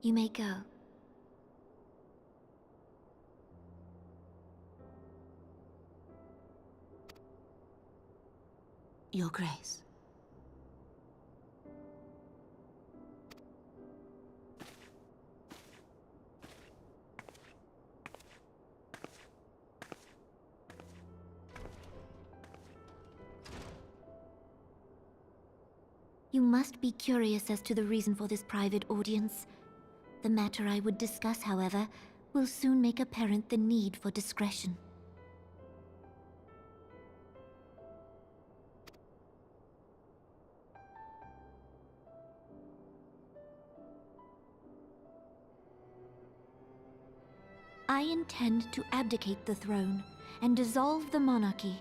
You may go. Your Grace. You must be curious as to the reason for this private audience. The matter I would discuss, however, will soon make apparent the need for discretion. I intend to abdicate the throne and dissolve the monarchy.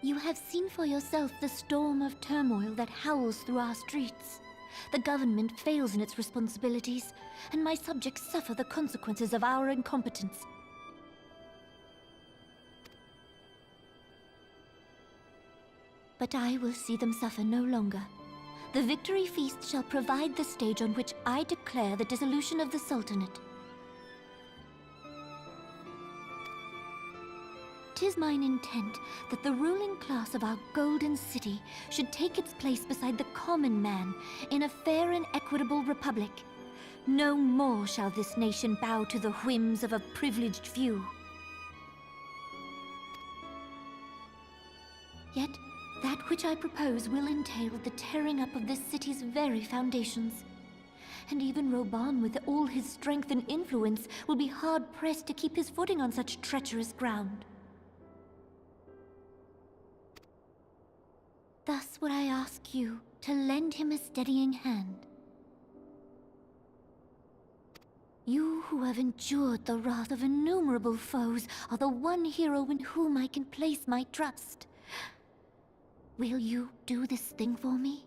You have seen for yourself the storm of turmoil that howls through our streets. The government fails in its responsibilities, and my subjects suffer the consequences of our incompetence. But I will see them suffer no longer. The victory feast shall provide the stage on which I declare the dissolution of the Sultanate. 'Tis mine intent that the ruling class of our golden city should take its place beside the common man in a fair and equitable republic. No more shall this nation bow to the whims of a privileged few. Yet, that which I propose will entail the tearing up of this city's very foundations. And even Roban, with all his strength and influence, will be hard-pressed to keep his footing on such treacherous ground. Thus would I ask you to lend him a steadying hand. You who have endured the wrath of innumerable foes are the one hero in whom I can place my trust. Will you do this thing for me?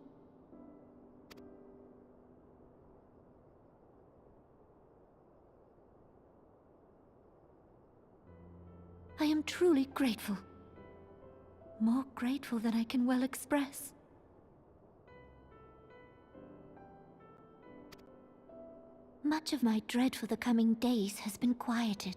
I am truly grateful. More grateful than I can well express. Much of my dread for the coming days has been quieted.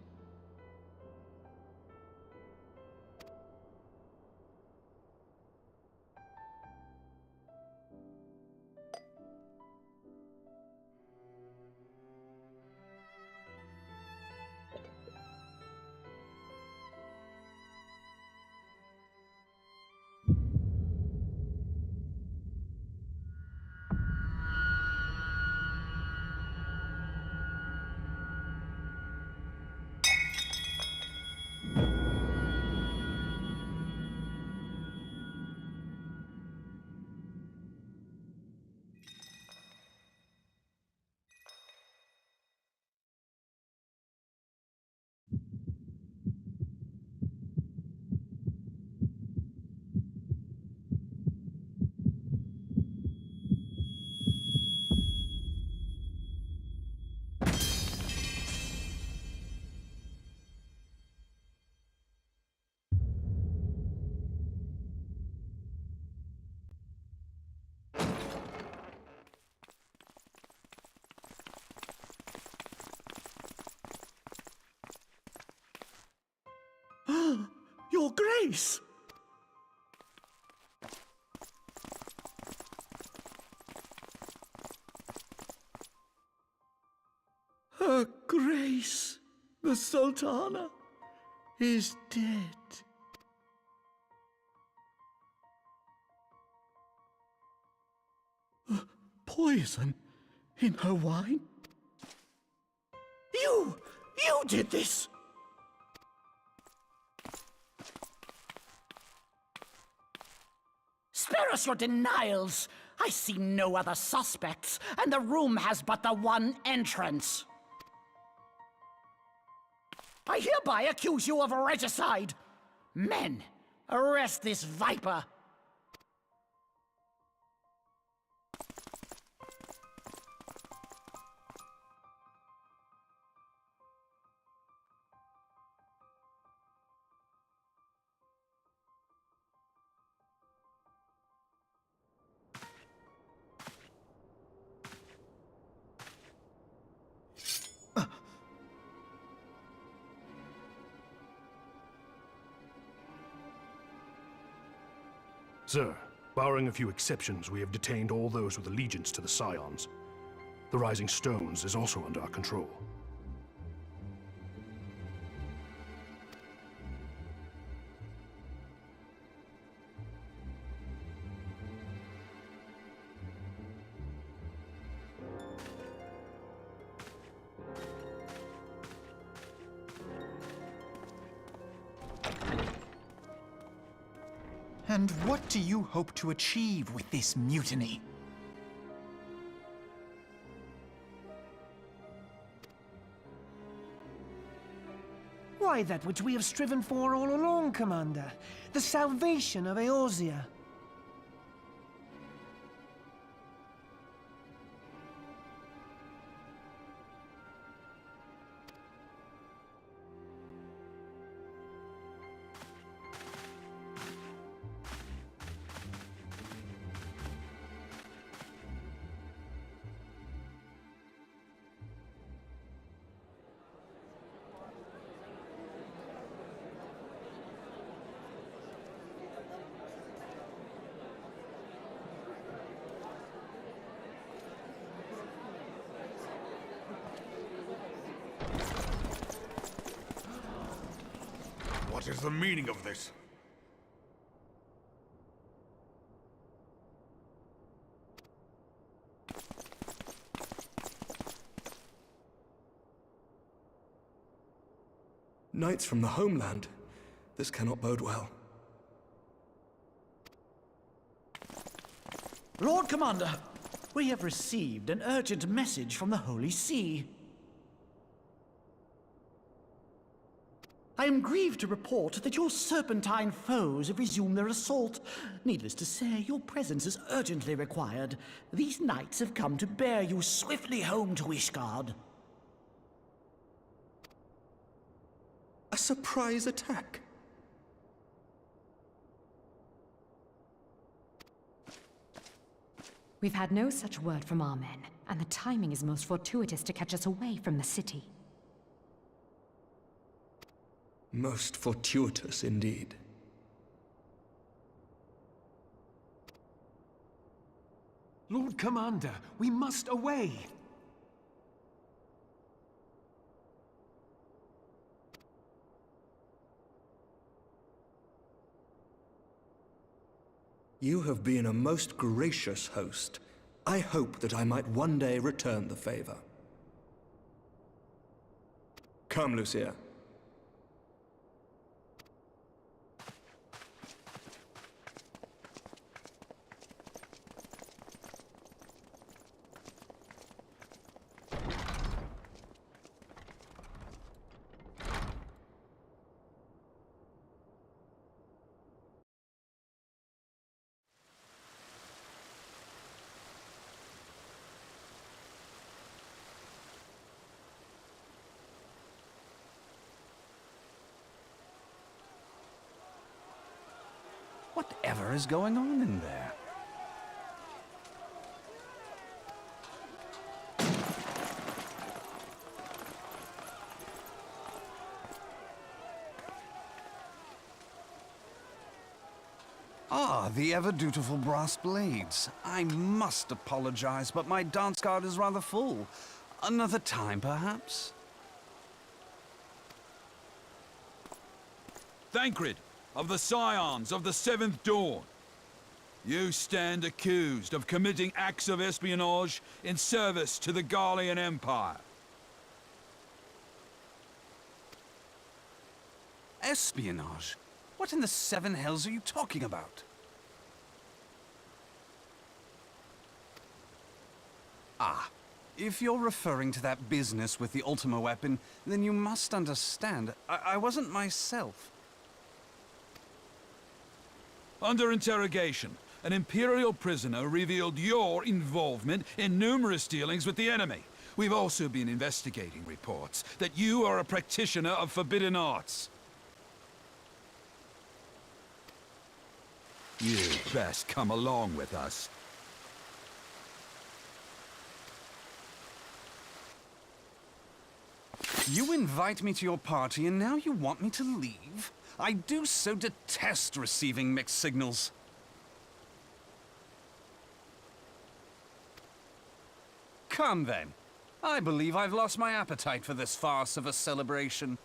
Your Grace! Her Grace, the Sultana, is dead. Poison in her wine? You did this! Spare us your denials! I see no other suspects, and the room has but the one entrance. I hereby accuse you of regicide! Men, arrest this viper! Sir, barring a few exceptions, we have detained all those with allegiance to the Scions. The Rising Stones is also under our control. And what do you hope to achieve with this mutiny? Why, that which we have striven for all along, Commander. The salvation of Eorzea. What is the meaning of this? Knights from the homeland. This cannot bode well. Lord Commander, we have received an urgent message from the Holy See. I am grieved to report that your serpentine foes have resumed their assault. Needless to say, your presence is urgently required. These knights have come to bear you swiftly home to Ishgard. A surprise attack? We've had no such word from our men, and the timing is most fortuitous to catch us away from the city. Most fortuitous indeed. Lord Commander, we must away! You have been a most gracious host. I hope that I might one day return the favor. Come, Lucia. Whatever is going on in there? Ah, the ever-dutiful brass blades. I must apologize, but my dance card is rather full. Another time, perhaps? Thancred, of the Scions of the Seventh Dawn. You stand accused of committing acts of espionage in service to the Garlean Empire. Espionage? What in the seven hells are you talking about? Ah, if you're referring to that business with the Ultima weapon, then you must understand, I wasn't myself. Under interrogation, an Imperial prisoner revealed your involvement in numerous dealings with the enemy. We've also been investigating reports that you are a practitioner of forbidden arts. You'd best come along with us. You invite me to your party and now you want me to leave? I do so detest receiving mixed signals. Come then. I believe I've lost my appetite for this farce of a celebration.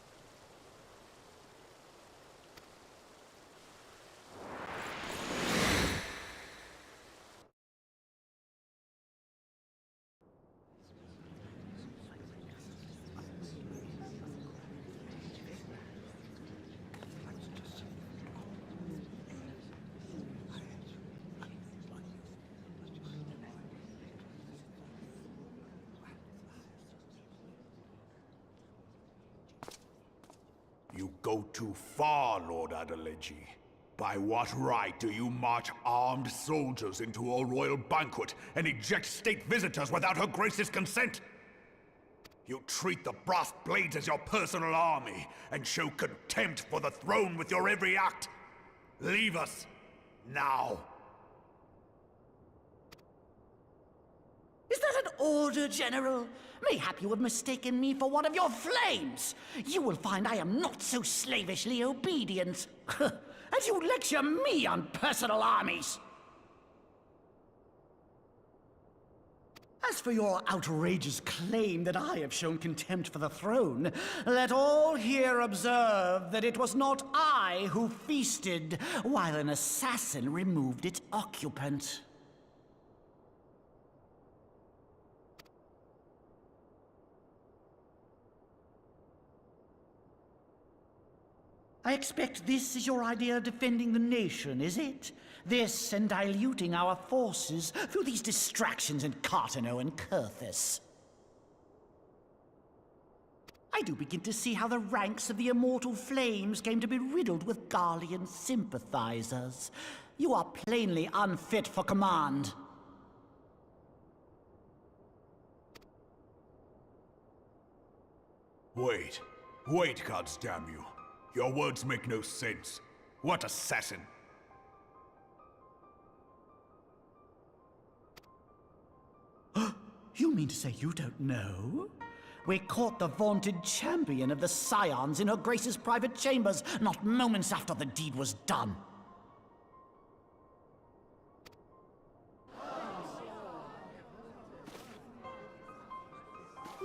You go too far, Lord Adeleji. By what right do you march armed soldiers into a royal banquet and eject state visitors without her grace's consent? You treat the brass blades as your personal army and show contempt for the throne with your every act. Leave us, now. Is that an order, General? Mayhap you have mistaken me for one of your flames. You will find I am not so slavishly obedient. As you lecture me on personal armies. As for your outrageous claim that I have shown contempt for the throne, let all here observe that it was not I who feasted while an assassin removed its occupant. I expect this is your idea of defending the nation, is it? This and diluting our forces through these distractions in Cartano and Kurthis. I do begin to see how the ranks of the Immortal Flames came to be riddled with Garlean sympathizers. You are plainly unfit for command. Wait, goddamn you. Your words make no sense. What assassin? You mean to say you don't know? We caught the vaunted champion of the Scions in her Grace's private chambers, not moments after the deed was done.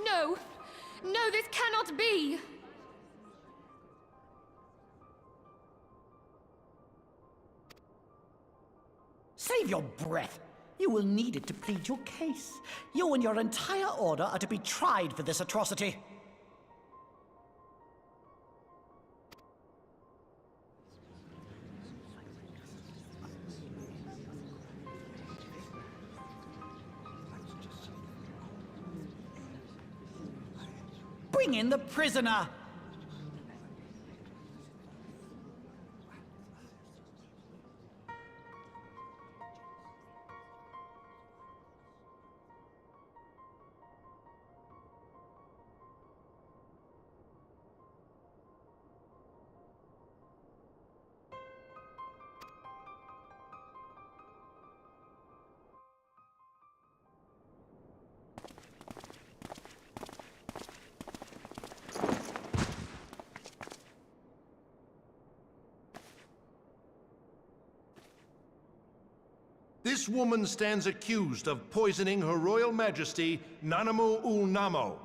No! No, this cannot be! Save your breath. You will need it to plead your case. You and your entire order are to be tried for this atrocity. Bring in the prisoner! This woman stands accused of poisoning Her Royal Majesty Nanamu ul Namo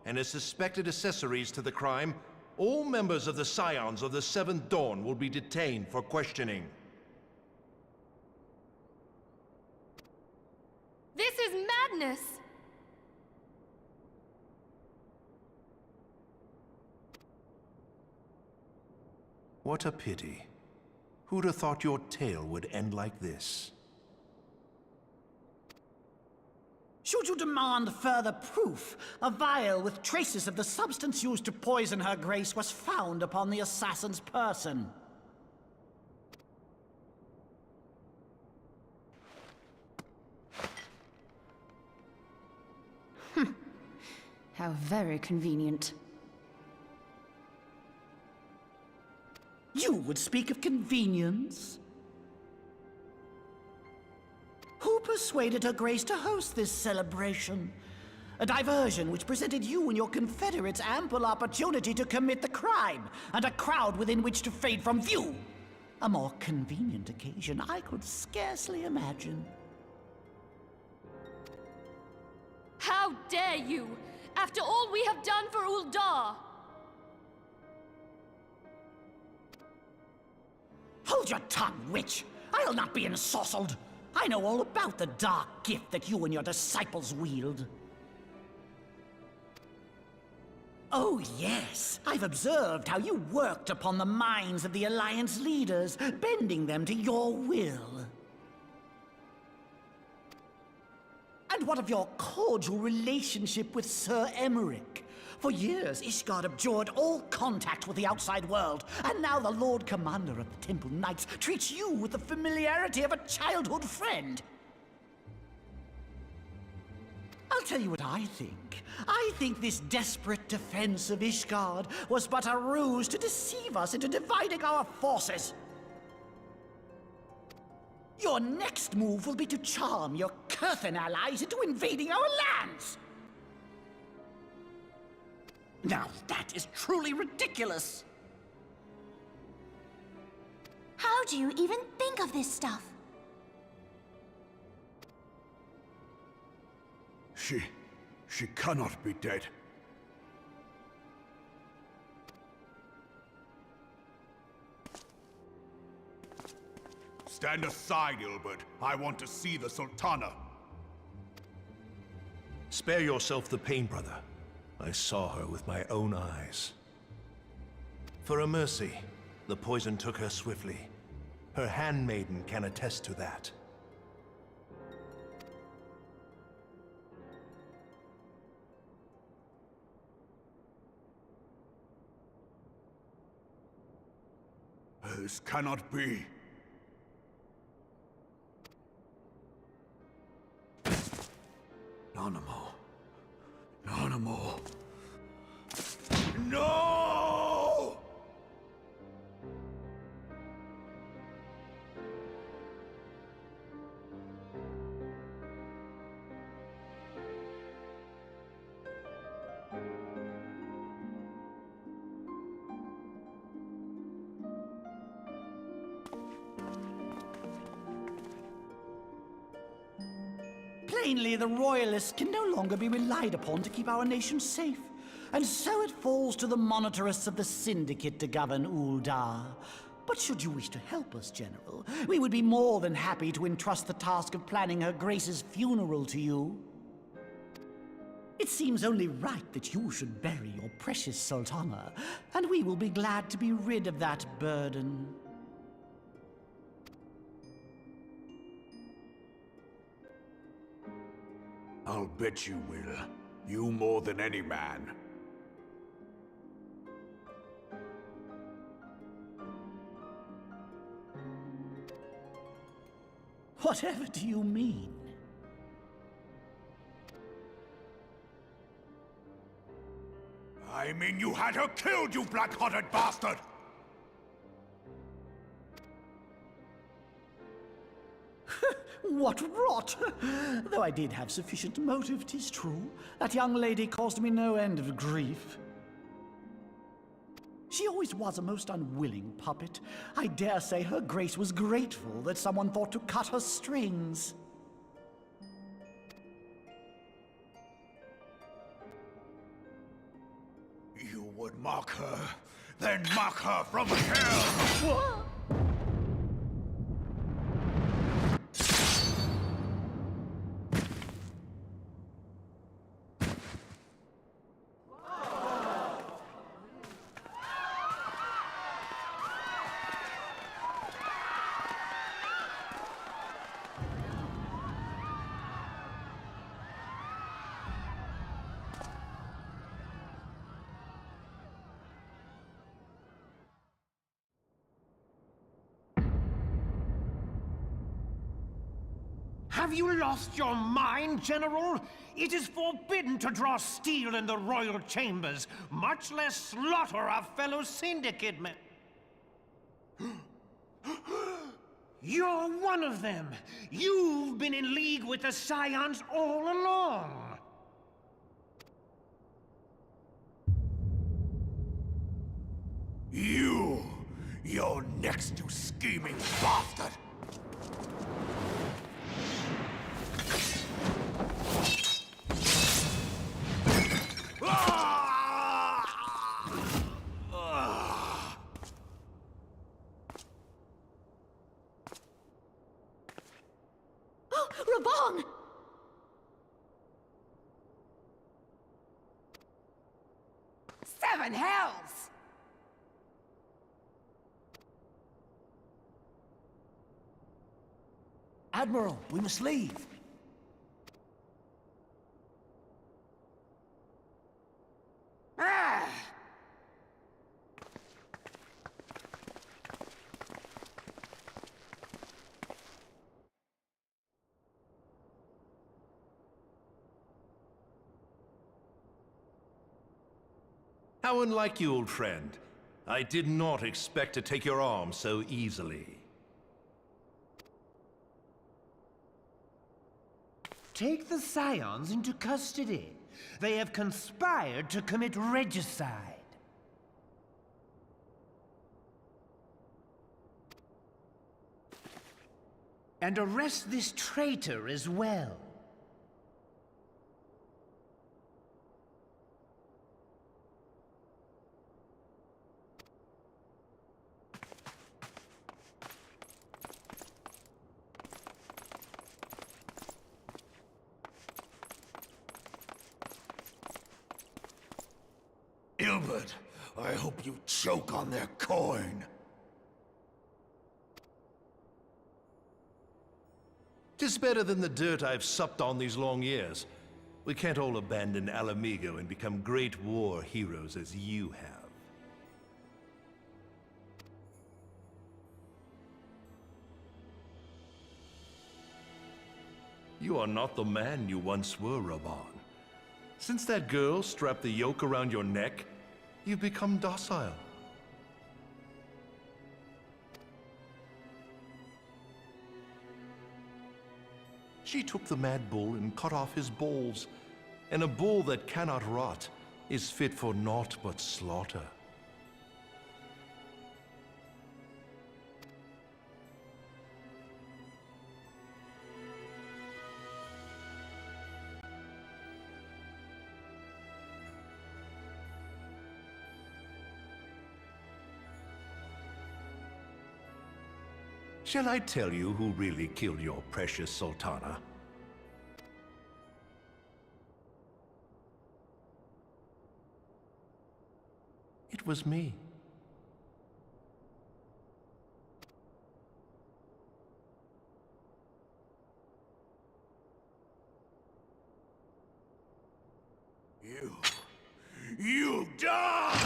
and is suspected accessories to the crime. All members of the Scions of the Seventh Dawn will be detained for questioning. This is madness! What a pity. Who'd have thought your tale would end like this? Should you demand further proof, a vial with traces of the substance used to poison her grace was found upon the assassin's person. How very convenient. You would speak of convenience? Who persuaded her grace to host this celebration? A diversion which presented you and your confederates ample opportunity to commit the crime, and a crowd within which to fade from view. A more convenient occasion I could scarcely imagine. How How dare you! After all we have done for Uldar! Hold your tongue, witch! I'll not be ensorcelled! I know all about the dark gift that you and your disciples wield. Oh, yes. I've observed how you worked upon the minds of the Alliance leaders, bending them to your will. And what of your cordial relationship with Sir Emmerich? For years, Ishgard abjured all contact with the outside world, and now the Lord Commander of the Temple Knights treats you with the familiarity of a childhood friend. I'll tell you what I think. I think this desperate defense of Ishgard was but a ruse to deceive us into dividing our forces. Your next move will be to charm your Kurthan allies into invading our lands. Now that is truly ridiculous. How do you even think of this stuff? She cannot be dead. Stand aside, Ilbert. I want to see the Sultana. Spare yourself the pain, brother. I saw her with my own eyes. For a mercy, the poison took her swiftly. Her handmaiden can attest to that. This cannot be. Nanamo. Nanamo. No! Plainly, the Royalists can no longer be relied upon to keep our nation safe. And so it falls to the monitorists of the Syndicate to govern Uldar. But should you wish to help us, General, we would be more than happy to entrust the task of planning Her Grace's funeral to you. It seems only right that you should bury your precious Sultana, and we will be glad to be rid of that burden. I'll bet you will. You more than any man. Whatever do you mean? I mean you had her killed, you black-hearted bastard! What rot! Though I did have sufficient motive, 'tis true. That young lady caused me no end of grief. She always was a most unwilling puppet. I dare say Her Grace was grateful that someone thought to cut her strings. You would mock her, then mock her from hell! What? Have you lost your mind, General? It is forbidden to draw steel in the royal chambers, much less slaughter our fellow syndicate men. You're one of them. You've been in league with the Scions all along. You're next, you scheming bastard! Seven hells! Admiral, we must leave. Ah! How unlike you, old friend. I did not expect to take your arm so easily. Take the Scions into custody. They have conspired to commit regicide. And arrest this traitor as well. Ilbert, I hope you choke on their coin. Tis better than the dirt I've supped on these long years. We can't all abandon Alamigo and become great war heroes as you have. You are not the man you once were, Raban. Since that girl strapped the yoke around your neck, you've become docile. She took the mad bull and cut off his balls, and a bull that cannot rot is fit for naught but slaughter. Shall I tell you who really killed your precious Sultana? It was me. You die!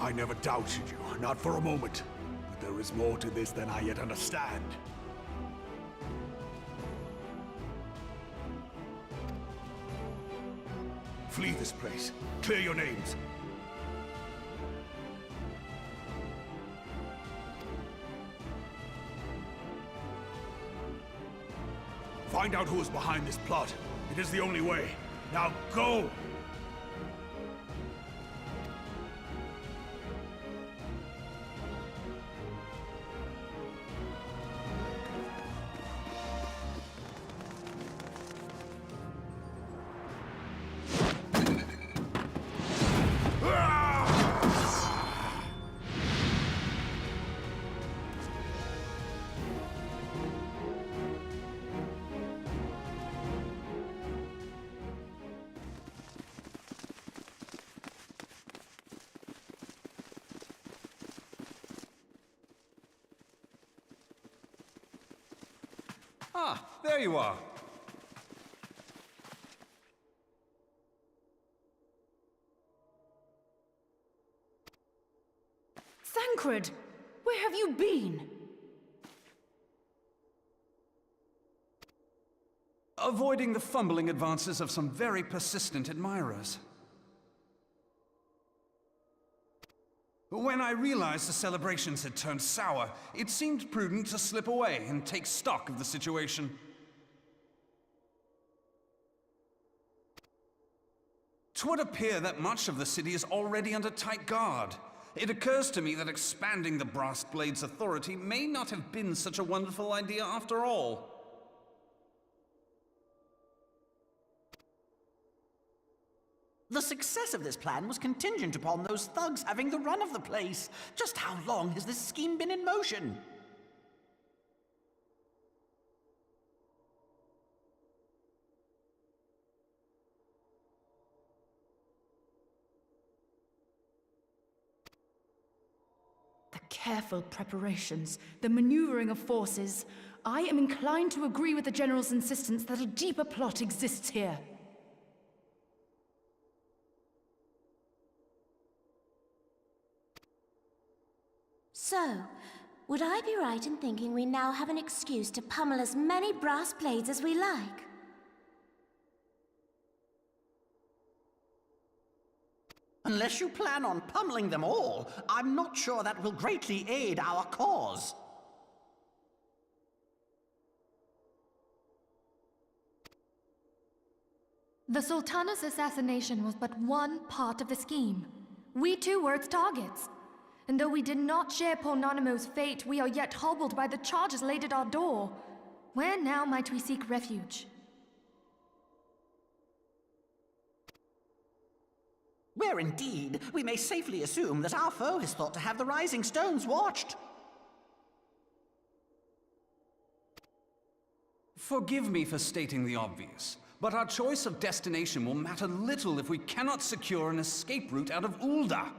I never doubted you, not for a moment. But there is more to this than I yet understand. Flee this place. Clear your names. Find out who is behind this plot. It is the only way. Now go! Ah, there you are. Thancred, where have you been? Avoiding the fumbling advances of some very persistent admirers. When I realized the celebrations had turned sour, it seemed prudent to slip away and take stock of the situation. Twould appear that much of the city is already under tight guard. It occurs to me that expanding the Brass Blade's authority may not have been such a wonderful idea after all. The success of this plan was contingent upon those thugs having the run of the place. Just how long has this scheme been in motion? The careful preparations, the maneuvering of forces. I am inclined to agree with the General's insistence that a deeper plot exists here. So, would I be right in thinking we now have an excuse to pummel as many brass blades as we like? Unless you plan on pummeling them all, I'm not sure that will greatly aid our cause. The Sultana's assassination was but one part of the scheme. We too were its targets. And though we did not share poor Nanamo's fate, we are yet hobbled by the charges laid at our door. Where now might we seek refuge? Where indeed, we may safely assume that our foe has thought to have the Rising Stones watched. Forgive me for stating the obvious, but our choice of destination will matter little if we cannot secure an escape route out of Ul'dah.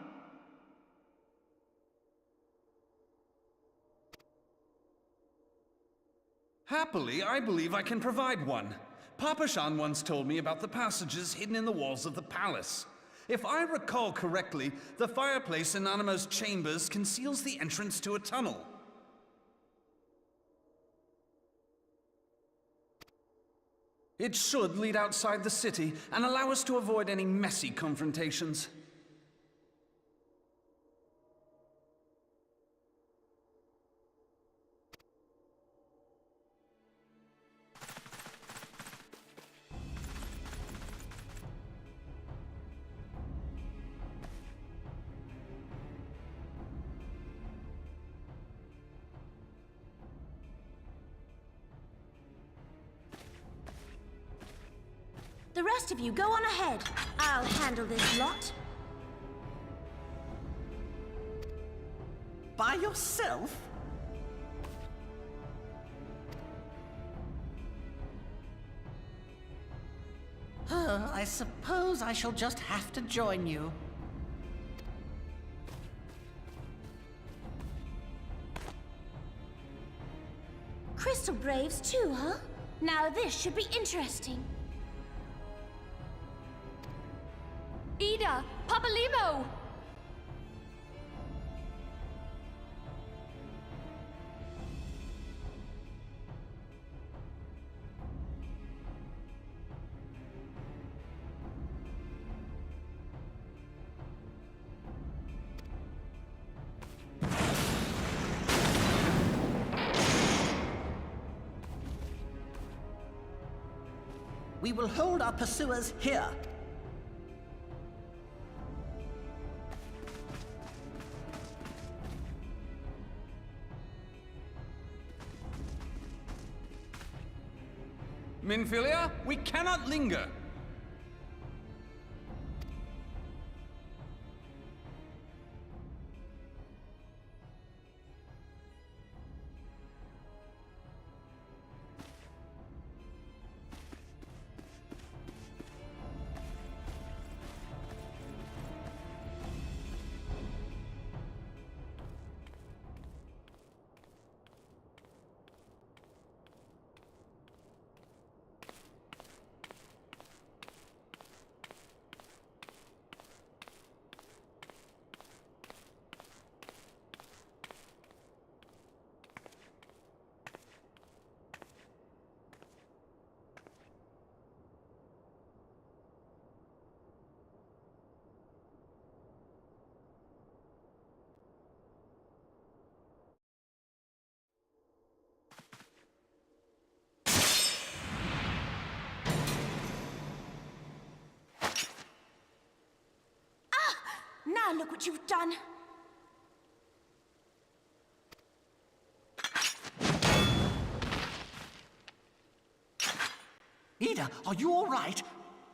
Happily, I believe I can provide one. Papa Shan once told me about the passages hidden in the walls of the palace. If I recall correctly, the fireplace in Nanamo's chambers conceals the entrance to a tunnel. It should lead outside the city and allow us to avoid any messy confrontations. The rest of you, go on ahead. I'll handle this lot. By yourself? I suppose I shall just have to join you. Crystal Braves too, huh? Now this should be interesting. Ida! Papalimo! We will hold our pursuers here. Minfilia, we cannot linger. Now look what you've done. Ida, are you all right?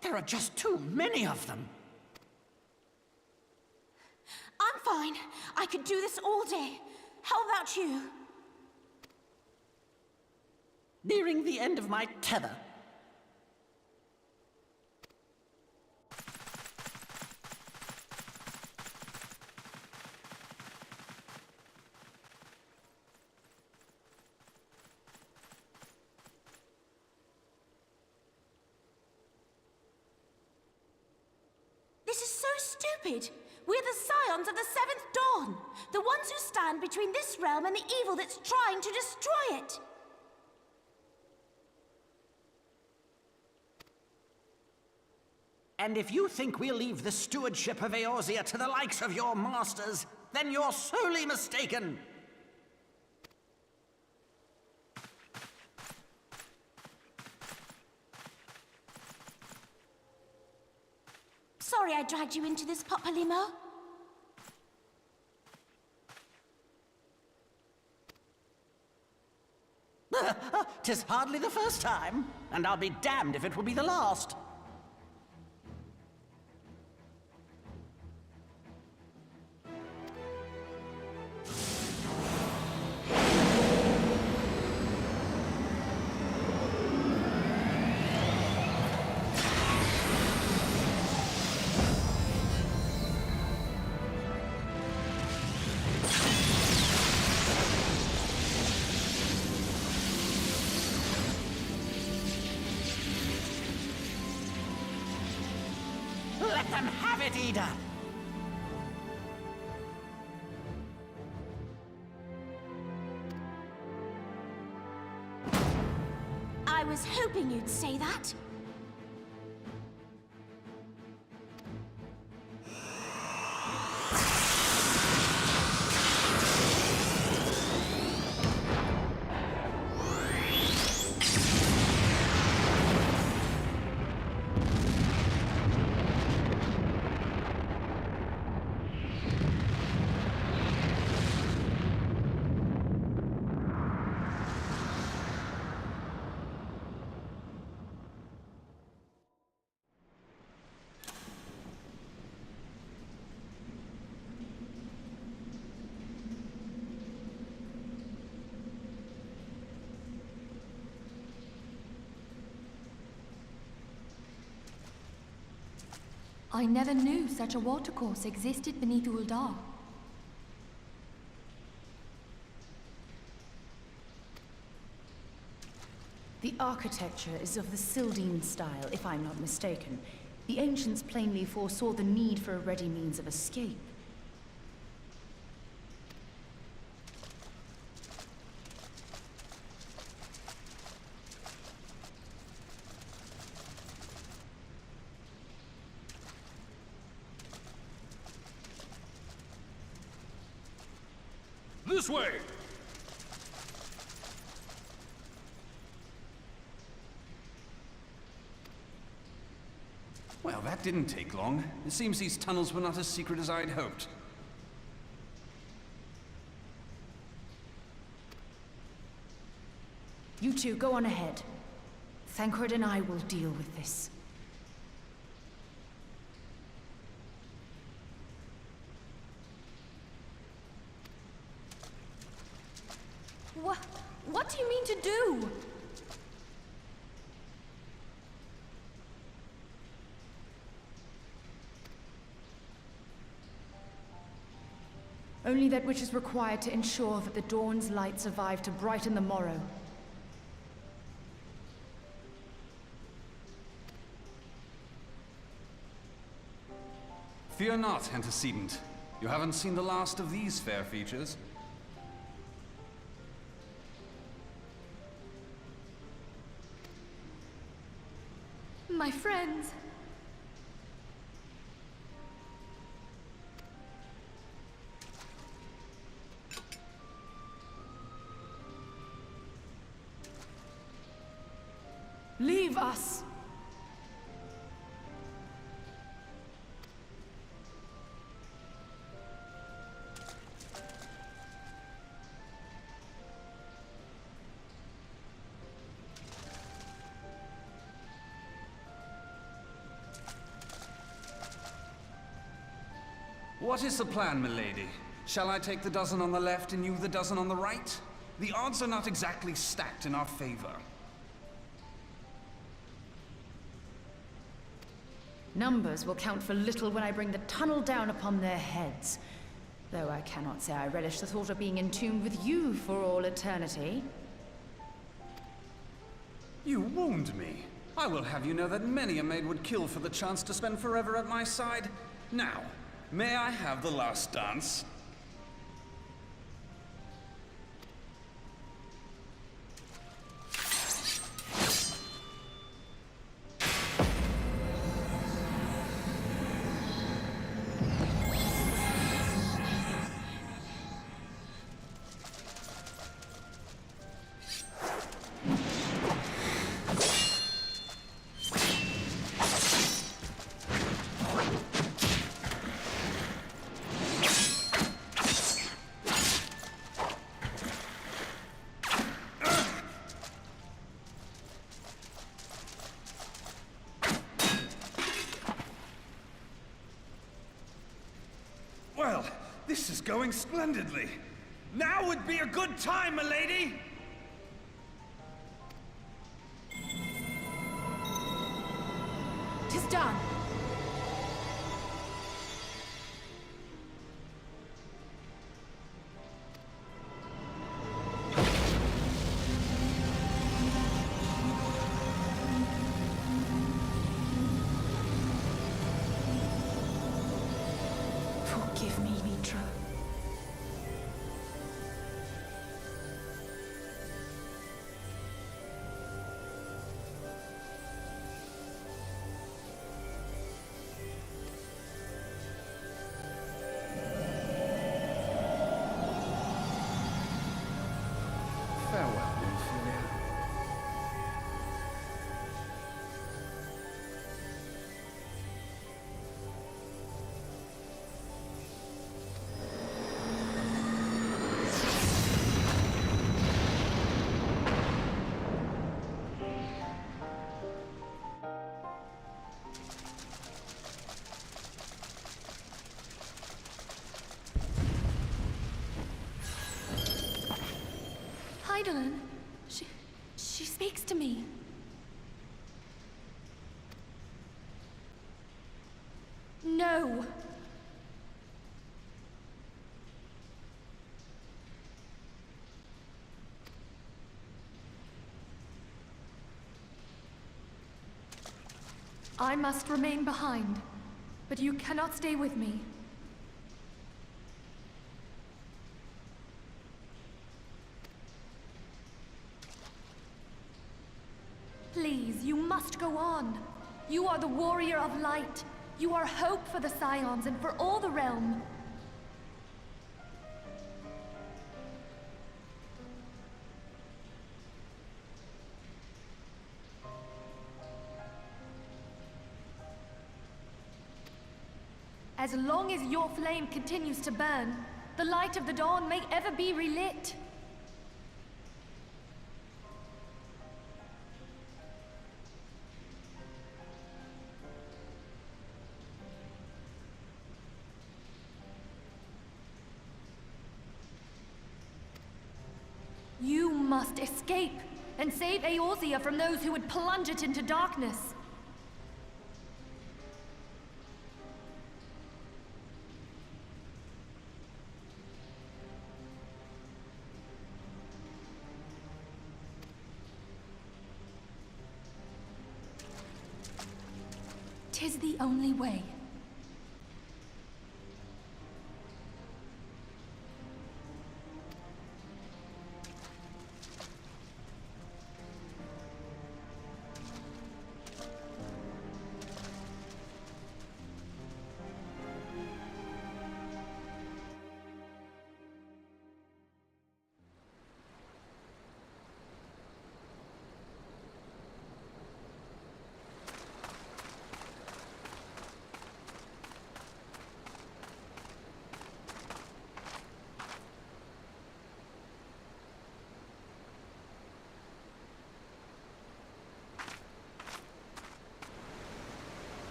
There are just too many of them. I'm fine. I could do this all day. How about you? Nearing the end of my tether. This is so stupid. We're the scions of the Seventh Dawn. The ones who stand between this realm and the evil that's trying to destroy it. And if you think we'll leave the stewardship of Eorzea to the likes of your masters, then you're sorely mistaken. Sorry I dragged you into this, Papalymo. Tis hardly the first time, and I'll be damned if it will be the last. Let them have it, Ida! I was hoping you'd say that. I never knew such a watercourse existed beneath Uldar. The architecture is of the Sildine style, if I'm not mistaken. The ancients plainly foresaw the need for a ready means of escape. This way! Well, that didn't take long. It seems these tunnels were not as secret as I'd hoped. You two, go on ahead. Thancred and I will deal with this. What do you mean to do? Only that which is required to ensure that the dawn's light survive to brighten the morrow. Fear not, antecedent. You haven't seen the last of these fair features. My friends. Leave us! What is the plan, milady? Shall I take the dozen on the left and you the dozen on the right? The odds are not exactly stacked in our favor. Numbers will count for little when I bring the tunnel down upon their heads. Though I cannot say I relish the thought of being entombed with you for all eternity. You wound me. I will have you know that many a maid would kill for the chance to spend forever at my side. Now, may I have the last dance? Well, this is going splendidly. Now would be a good time, milady! 'Tis done. Forgive me, Mitra. Farewell, Ophelia. Eidolon, she speaks to me. No. I must remain behind, but you cannot stay with me. Please, you must go on. You are the warrior of light. You are hope for the Scions and for all the realm. As long as your flame continues to burn, the light of the dawn may ever be relit. You must escape and save Eorzea from those who would plunge it into darkness. Tis the only way.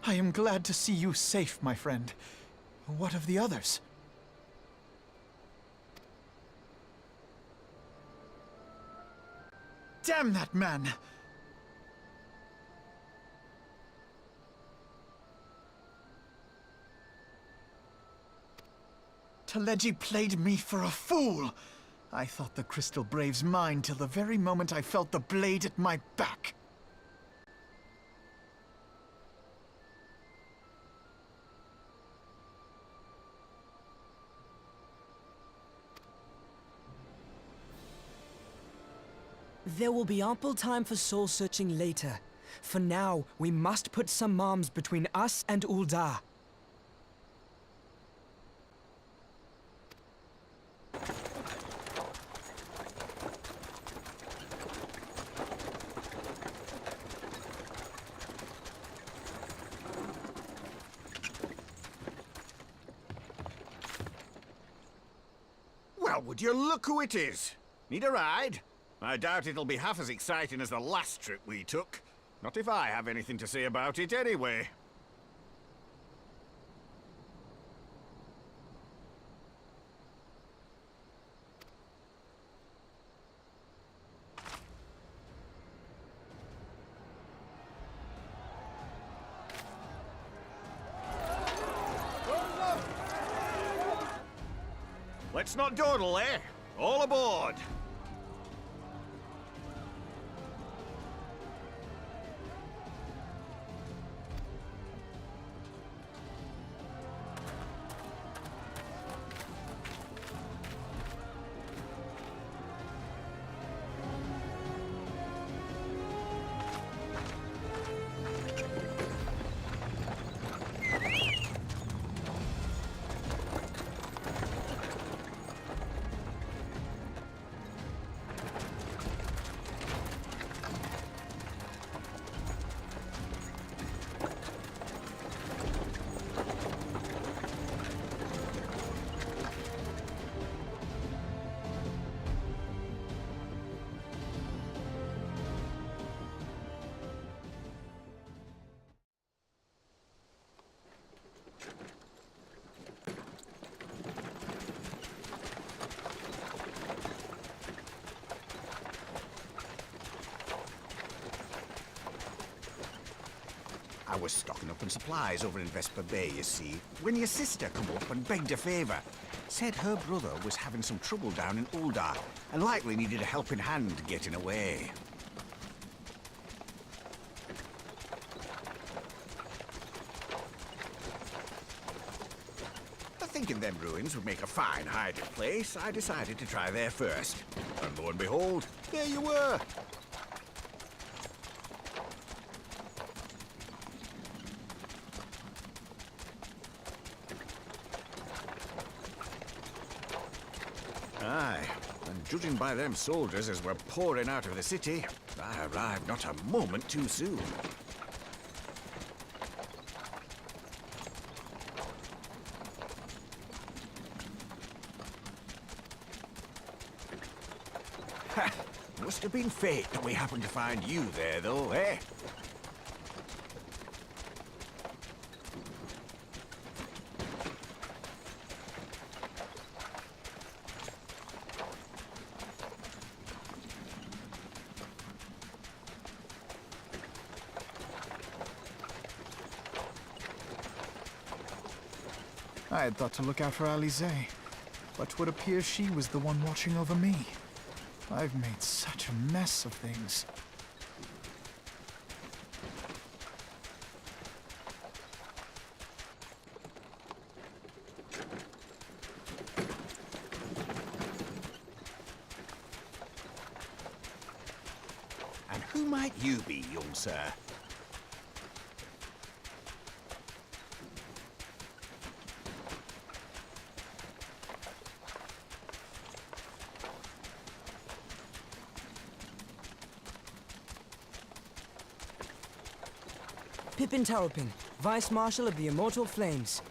I am glad to see you safe, my friend. What of the others? Damn that man! Teleji played me for a fool! I thought the Crystal Brave's mine till the very moment I felt the blade at my back. There will be ample time for soul-searching later. For now, we must put some arms between us and Ul'dah. Well, would you look who it is? Need a ride? I doubt it'll be half as exciting as the last trip we took. Not if I have anything to say about it anyway. Let's not dawdle, eh? All aboard! I was stocking up on supplies over in Vesper Bay, you see, when your sister come up and begged a favour. Said her brother was having some trouble down in Ul'dah, and likely needed a helping hand getting away. Thinking them ruins would make a fine hiding place, I decided to try there first. And lo and behold, there you were! Aye, and judging by them soldiers as were pouring out of the city, I arrived not a moment too soon. Ha! Must have been fate that we happened to find you there, though, eh? I had thought to look out for Eorzea, but would appear she was the one watching over me. I've made such a mess of things. And who might you be, young sir? Pippin Taropin, Vice Marshal of the Immortal Flames.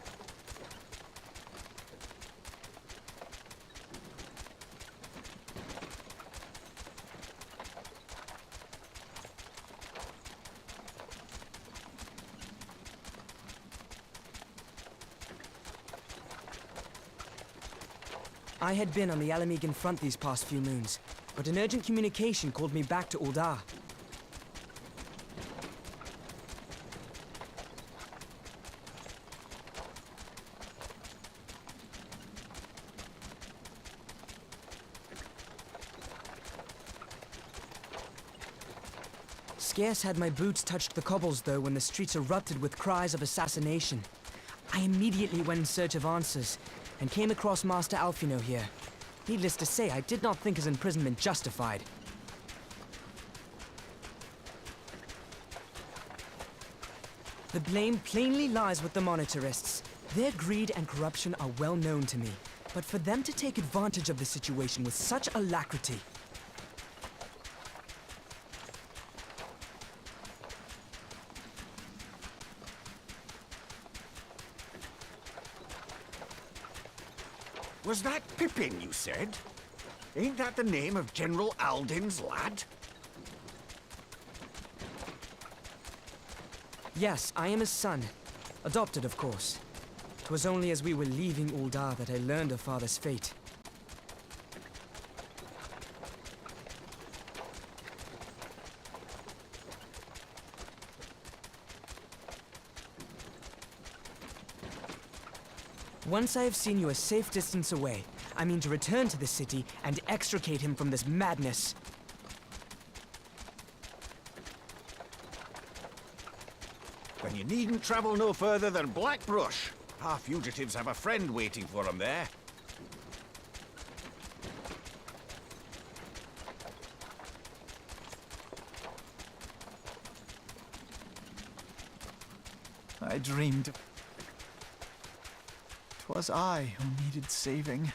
I had been on the Alamegan front these past few moons, but an urgent communication called me back to Uldar. Scarce had my boots touched the cobbles, though, when the streets erupted with cries of assassination. I immediately went in search of answers, and came across Master Alfino here. Needless to say, I did not think his imprisonment justified. The blame plainly lies with the Monitarists. Their greed and corruption are well known to me, but for them to take advantage of the situation with such alacrity... Was that Pippin, you said? Ain't that the name of General Alden's lad? Yes, I am his son. Adopted, of course. 'Twas only as we were leaving Uldar that I learned of father's fate. Once I have seen you a safe distance away, I mean to return to the city and extricate him from this madness. Then you needn't travel no further than Blackbrush. Our fugitives have a friend waiting for them there. I dreamed... 'Twas I who needed saving.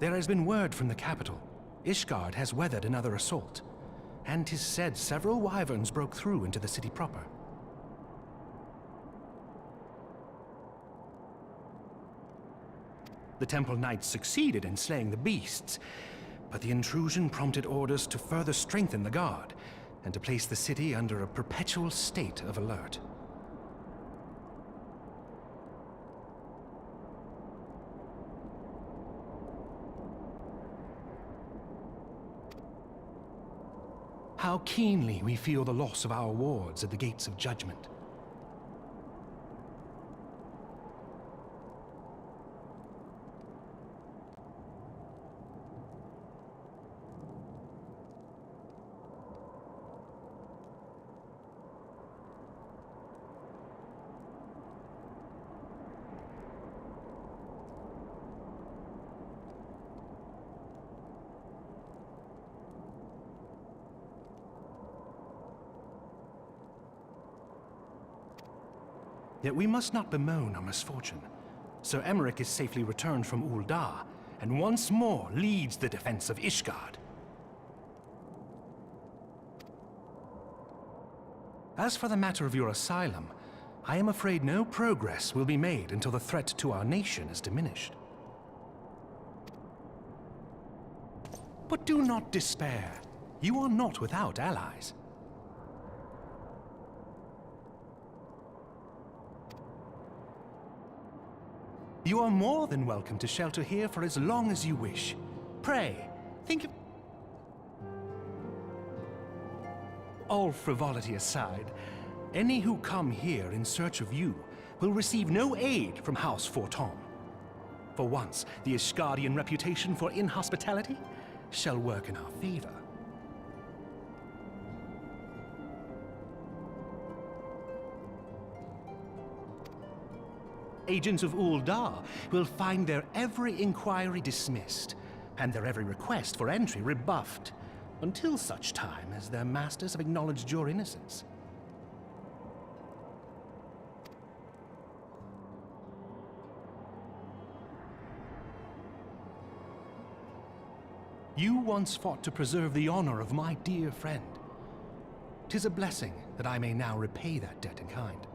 There has been word from the capital. Ishgard has weathered another assault, and 'tis said several wyverns broke through into the city proper. The Temple Knights succeeded in slaying the beasts, but the intrusion prompted orders to further strengthen the guard, and to place the city under a perpetual state of alert. How keenly we feel the loss of our wards at the gates of judgment. Yet we must not bemoan our misfortune. Sir Emmerich is safely returned from Ul'dah, and once more leads the defense of Ishgard. As for the matter of your asylum, I am afraid no progress will be made until the threat to our nation is diminished. But do not despair. You are not without allies. You are more than welcome to shelter here for as long as you wish. Pray, think of... All frivolity aside, any who come here in search of you will receive no aid from House Forton. For once, the Ishgardian reputation for inhospitality shall work in our favor. Agents of Ul'dah will find their every inquiry dismissed, and their every request for entry rebuffed, until such time as their masters have acknowledged your innocence. You once fought to preserve the honor of my dear friend. 'Tis a blessing that I may now repay that debt in kind.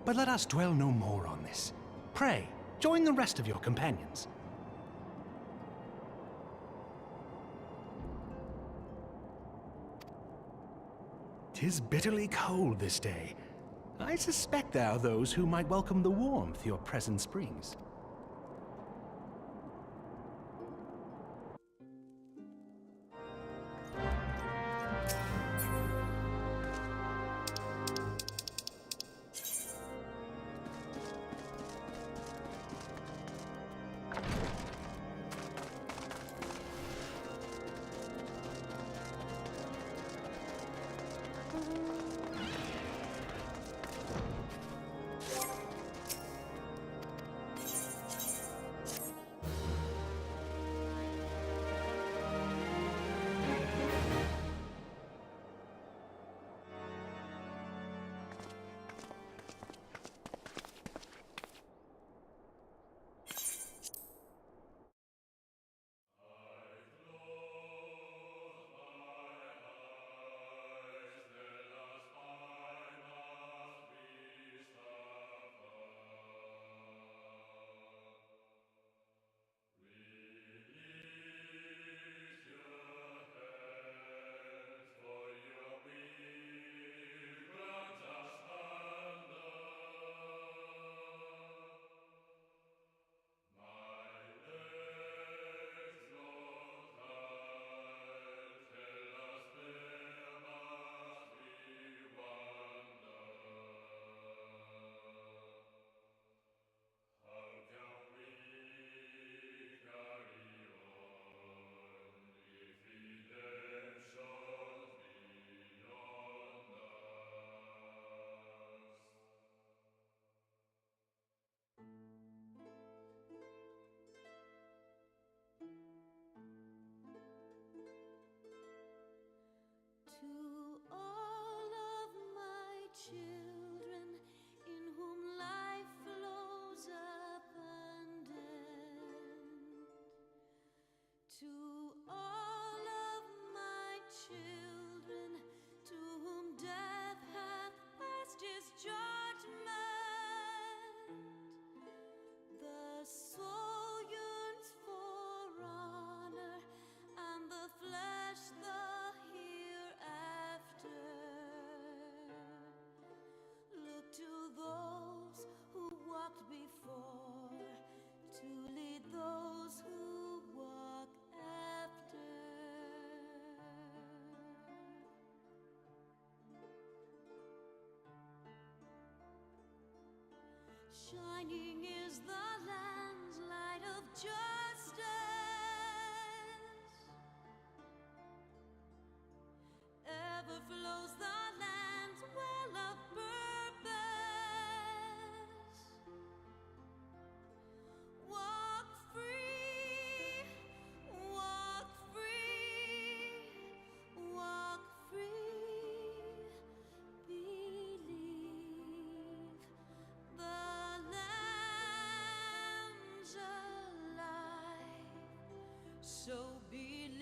But let us dwell no more on this. Pray, join the rest of your companions. 'Tis bitterly cold this day. I suspect there are those who might welcome the warmth your presence brings. Shining is the land's light of justice. Ever flows the land's well of purpose. Walk free, walk free, walk free. Believe the lamb's alive. So believe.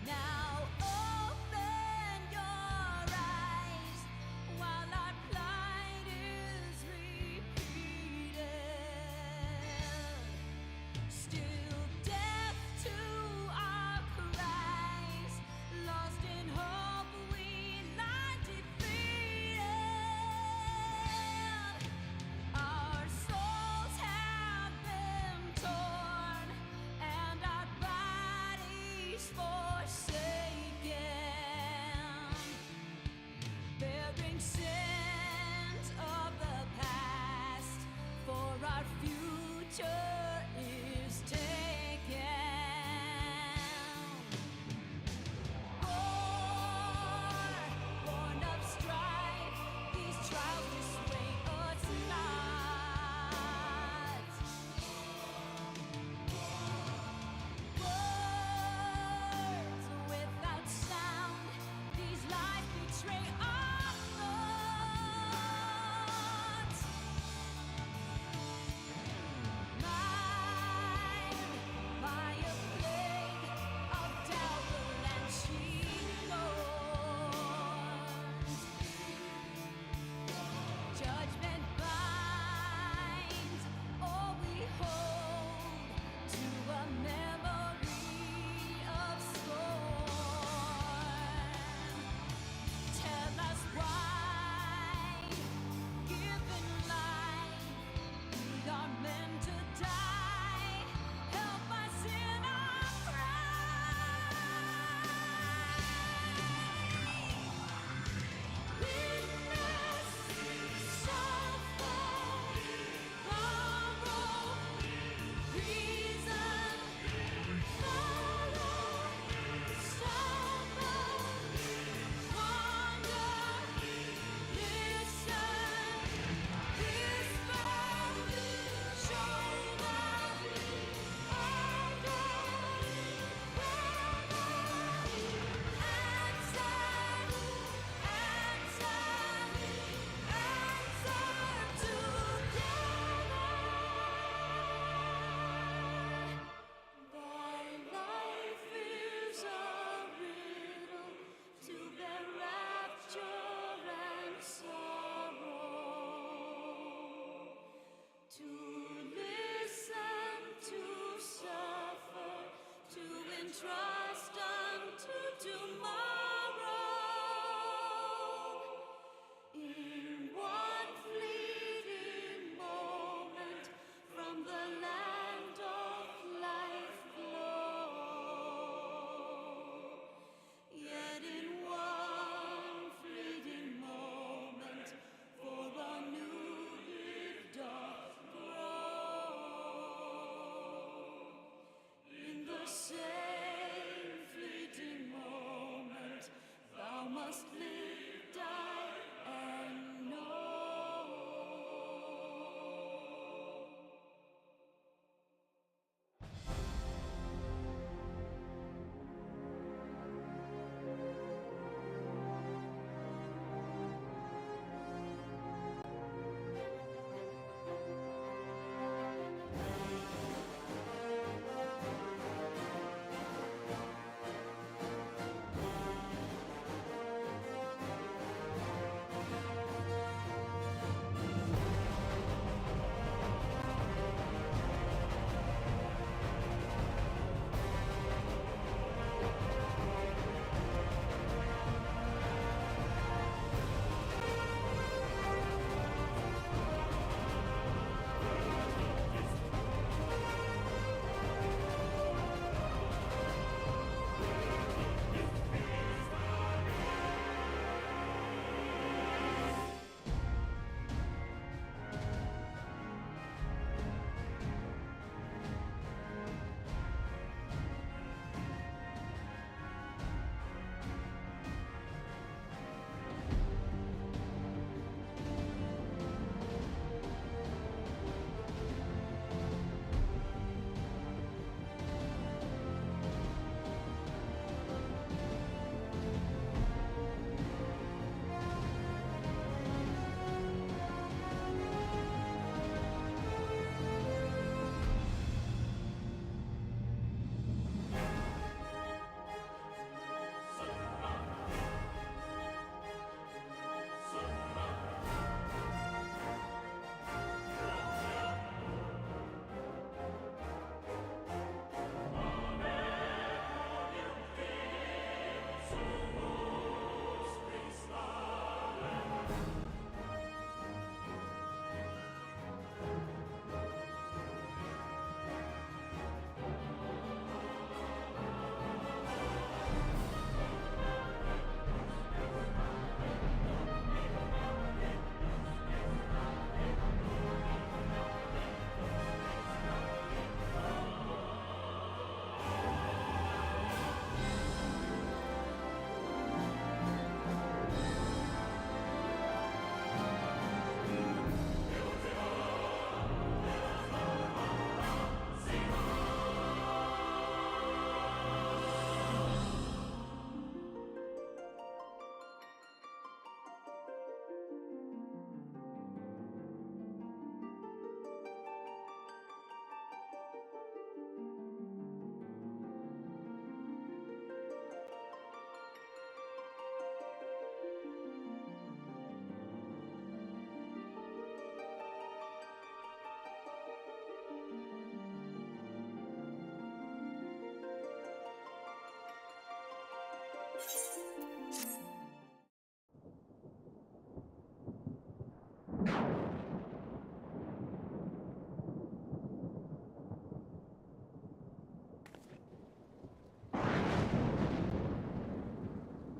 Now open your eyes while our plight is repeated. Still deaf to our cries, lost in hope we lie defeated. Our souls have been torn and our bodies forsaken, bearing sins of the past, for our future is taken. Born of strife, these trials dissuade us not. Words without sound, these lies betray our thoughts. Mind by a plague of devil and she-lords. Judgment binds all we hold to a memory of scorn. Tell us why, given life, we are meant to die. Help us in our cry. Witness, suffer, borrow, reason, follow, suffer, wonder, listen, whisper, shoulder, order, life is a riddle to bear rapture and sorrow, to listen, to suffer, to entrust unto tomorrow. In one fleeting moment from the land of life glow, yet in one fleeting moment for a new gift doth grow. In the same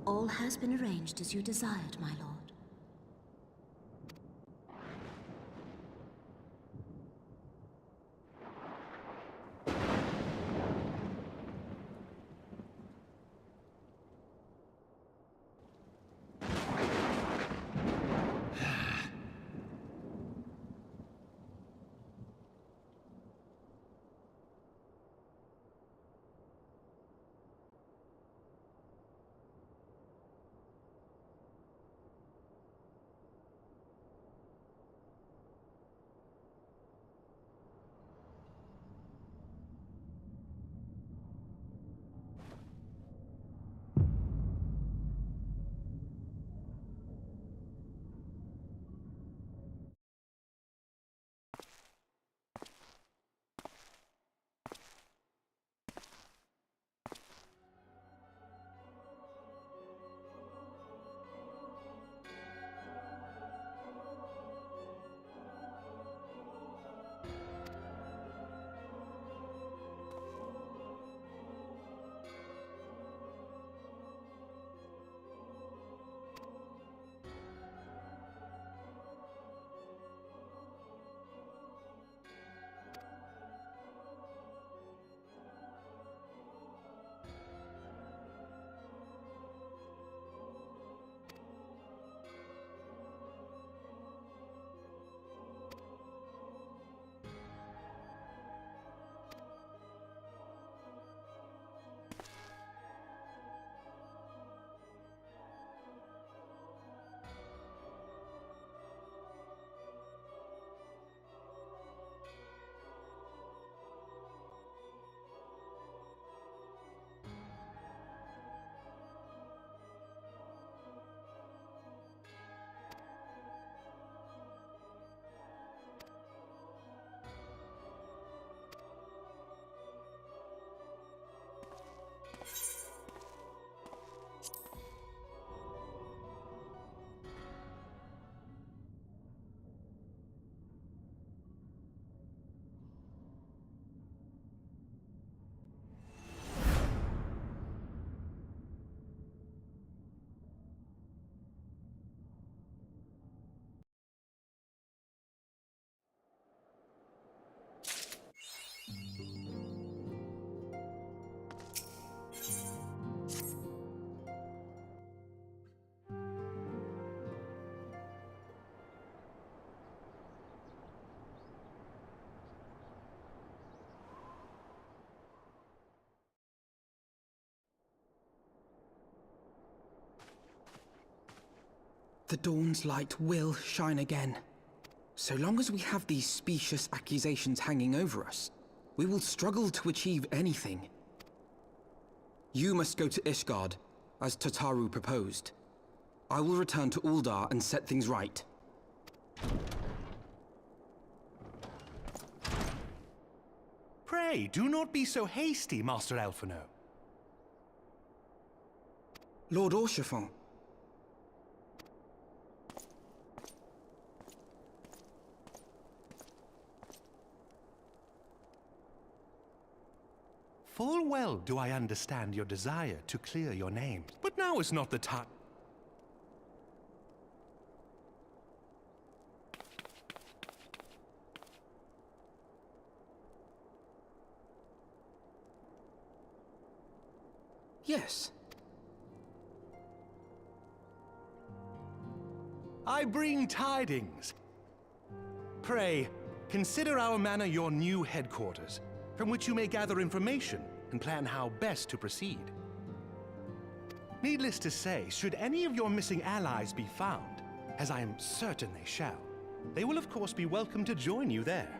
All has been arranged as you desired, my lord. The dawn's light will shine again. So long as we have these specious accusations hanging over us, we will struggle to achieve anything. You must go to Ishgard, as Tataru proposed. I will return to Uldar and set things right. Pray, do not be so hasty, Master Alphino. Lord Orchefort. Full well do I understand your desire to clear your name, but now is not the time. Yes. I bring tidings. Pray, consider our manor your new headquarters, from which you may gather information and plan how best to proceed. Needless to say, should any of your missing allies be found, as I am certain they shall, they will of course be welcome to join you there.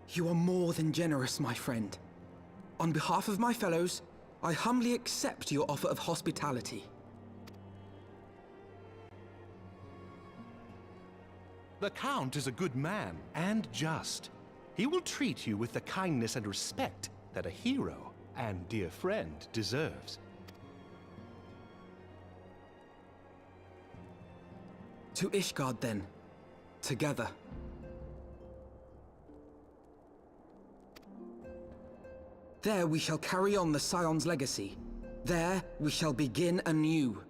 You are more than generous, my friend. On behalf of my fellows, I humbly accept your offer of hospitality. The Count is a good man, and just. He will treat you with the kindness and respect that a hero and dear friend deserves. To Ishgard, then. Together. There we shall carry on the Scion's legacy. There we shall begin anew.